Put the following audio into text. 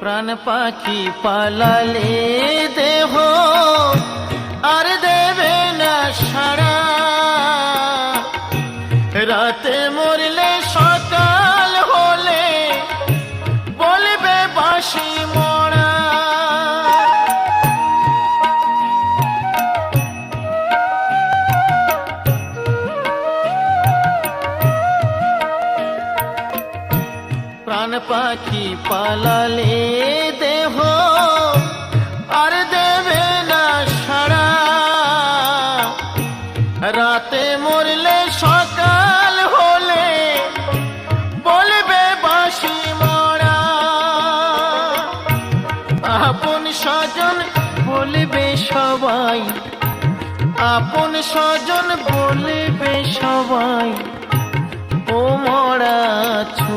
প্রাণ পাখি পালালে দেহ আর দেবে না সাড়া, রাতে মরলে সকাল হলে বলবে বাঁশি মরা। প্রাণ পাখি পালালে দেহ আর দেবে না সাড়া, রাতে মরলে সকাল হলে বলবে বাঁশি মরা। আপন স্বজন বলবে সবাই, আপন স্বজন বলবে সবাই, ও মরা ছু